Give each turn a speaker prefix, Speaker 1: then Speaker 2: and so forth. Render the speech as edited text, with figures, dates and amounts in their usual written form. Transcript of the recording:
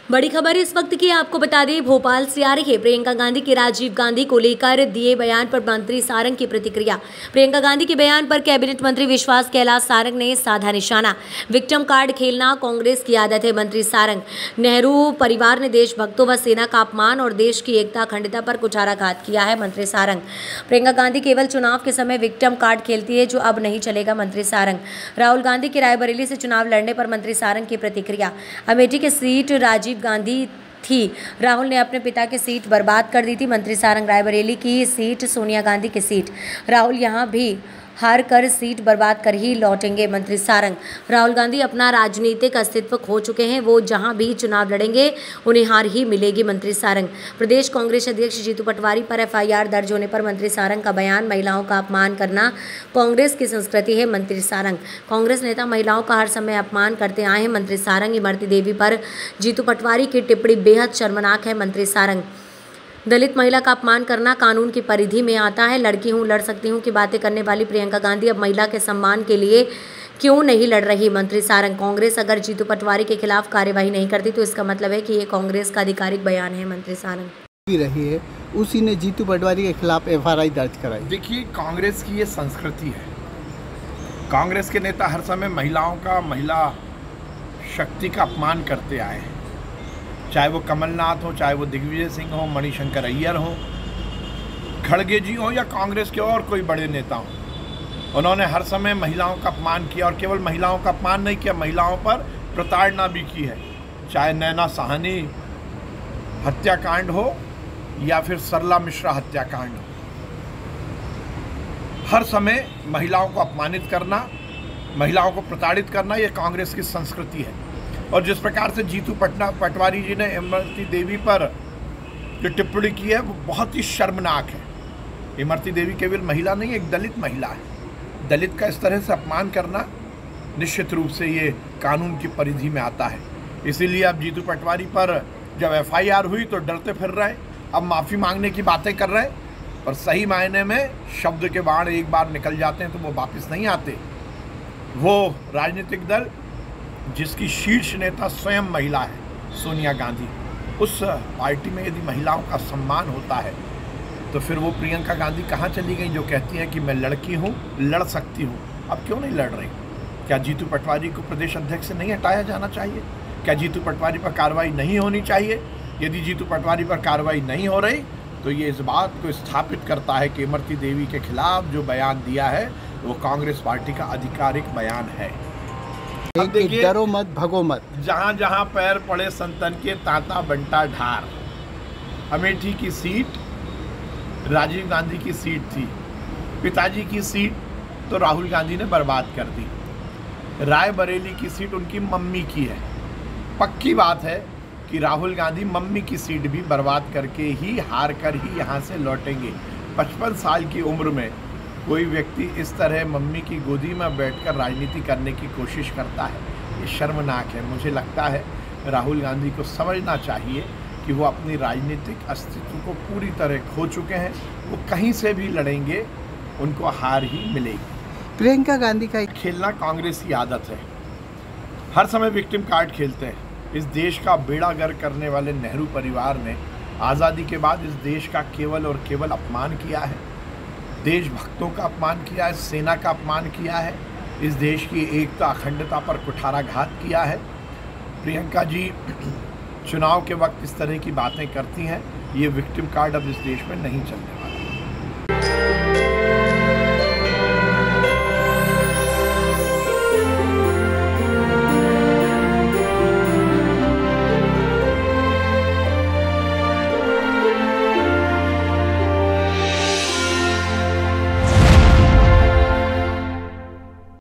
Speaker 1: बड़ी खबर इस वक्त की आपको बता दें, भोपाल से आ रही है प्रियंका गांधी के राजीव गांधी को लेकर दिए बयान पर मंत्री सारंग की प्रतिक्रिया। प्रियंका गांधी के बयान पर कैबिनेट मंत्री विश्वास कैलाश सारंग ने साधा निशाना। विक्टिम कार्ड खेलना कांग्रेस की आदत है, मंत्री सारंग। नेहरू परिवार ने देशभक्तों व सेना का अपमान और देश की एकता अखंडता पर कुठाराघात किया है, मंत्री सारंग। प्रियंका गांधी केवल चुनाव के समय विक्टिम कार्ड खेलती है, जो अब नहीं चलेगा, मंत्री सारंग। राहुल गांधी की रायबरेली से चुनाव लड़ने पर मंत्री सारंग की प्रतिक्रिया। अमेठी की सीट राजीव गांधी थी, राहुल ने अपने पिता की सीट बर्बाद कर दी थी, मंत्री सारंग। रायबरेली की सीट सोनिया गांधी की सीट, राहुल यहां भी हार कर सीट बर्बाद कर ही लौटेंगे, मंत्री सारंग। राहुल गांधी अपना राजनीतिक अस्तित्व खो चुके हैं, वो जहां भी चुनाव लड़ेंगे उन्हें हार ही मिलेगी, मंत्री सारंग। प्रदेश कांग्रेस अध्यक्ष जीतू पटवारी पर एफआईआर दर्ज होने पर मंत्री सारंग का बयान। महिलाओं का अपमान करना कांग्रेस की संस्कृति है, मंत्री सारंग। कांग्रेस नेता महिलाओं का हर समय अपमान करते आए हैं, मंत्री सारंग। इमरती देवी पर जीतू पटवारी की टिप्पणी बेहद शर्मनाक है, मंत्री सारंग। दलित महिला का अपमान करना कानून की परिधि में आता है। लड़की हूँ, लड़ सकती हूँ की बातें करने वाली प्रियंका गांधी अब महिला के सम्मान के लिए क्यों नहीं लड़ रही, मंत्री सारंग। कांग्रेस अगर जीतू पटवारी के खिलाफ कार्यवाही नहीं करती तो इसका मतलब है कि ये कांग्रेस का आधिकारिक बयान है, मंत्री सारंग।
Speaker 2: रही है, उसी ने जीतू पटवारी के खिलाफ एफआईआर दर्ज कराई।
Speaker 3: देखिए, कांग्रेस की ये संस्कृति है। कांग्रेस के नेता हर समय महिलाओं का, महिला शक्ति का अपमान करते आए हैं, चाहे वो कमलनाथ हो, चाहे वो दिग्विजय सिंह हो, मणिशंकर अय्यर हो, खड़गे जी हो या कांग्रेस के और कोई बड़े नेता हो। उन्होंने हर समय महिलाओं का अपमान किया और केवल महिलाओं का अपमान नहीं किया, महिलाओं पर प्रताड़ना भी की है। चाहे नैना साहनी हत्याकांड हो या फिर सरला मिश्रा हत्याकांड हो, हर समय महिलाओं को अपमानित करना, महिलाओं को प्रताड़ित करना, ये कांग्रेस की संस्कृति है। और जिस प्रकार से जीतू पटवारी जी ने इमरती देवी पर जो टिप्पणी की है वो बहुत ही शर्मनाक है। इमरती देवी केवल महिला नहीं, एक दलित महिला है। दलित का इस तरह से अपमान करना निश्चित रूप से ये कानून की परिधि में आता है। इसीलिए अब जीतू पटवारी पर जब एफआईआर हुई तो डरते फिर रहे, अब माफ़ी मांगने की बातें कर रहे, पर सही मायने में शब्द के बाण एक बार निकल जाते हैं तो वो वापस नहीं आते। वो राजनीतिक दल जिसकी शीर्ष नेता स्वयं महिला है, सोनिया गांधी, उस पार्टी में यदि महिलाओं का सम्मान होता है तो फिर वो प्रियंका गांधी कहाँ चली गई जो कहती हैं कि मैं लड़की हूँ, लड़ सकती हूँ। अब क्यों नहीं लड़ रही? क्या जीतू पटवारी को प्रदेश अध्यक्ष से नहीं हटाया जाना चाहिए? क्या जीतू पटवारी पर कार्रवाई नहीं होनी चाहिए? यदि जीतू पटवारी पर कार्रवाई नहीं हो रही तो ये इस बात को स्थापित करता है कि इमरती देवी के खिलाफ जो बयान दिया है वो कांग्रेस पार्टी का आधिकारिक बयान है।
Speaker 2: अब देखिए, डरो मत भगो मत,
Speaker 3: जहाँ जहाँ पैर पड़े संतन के तांता बंटा ढार। अमेठी की सीट राजीव गांधी की सीट थी, पिताजी की सीट तो राहुल गांधी ने बर्बाद कर दी। रायबरेली की सीट उनकी मम्मी की है। पक्की बात है कि राहुल गांधी मम्मी की सीट भी बर्बाद करके ही, हार कर ही यहाँ से लौटेंगे। 55 साल की उम्र में कोई व्यक्ति इस तरह मम्मी की गोदी में बैठकर राजनीति करने की कोशिश करता है, ये शर्मनाक है। मुझे लगता है राहुल गांधी को समझना चाहिए कि वो अपनी राजनीतिक अस्तित्व को पूरी तरह खो चुके हैं। वो कहीं से भी लड़ेंगे, उनको हार ही मिलेगी।
Speaker 2: प्रियंका गांधी का
Speaker 3: खेलना कांग्रेस की आदत है, हर समय विक्टिम कार्ड खेलते हैं। इस देश का बेड़ा गर्क करने वाले नेहरू परिवार ने आज़ादी के बाद इस देश का केवल और केवल अपमान किया है, देशभक्तों का अपमान किया है, सेना का अपमान किया है, इस देश की एकता अखंडता पर कुठाराघात किया है। प्रियंका जी चुनाव के वक्त इस तरह की बातें करती हैं, ये विक्टिम कार्ड अब इस देश में नहीं चलने वाला।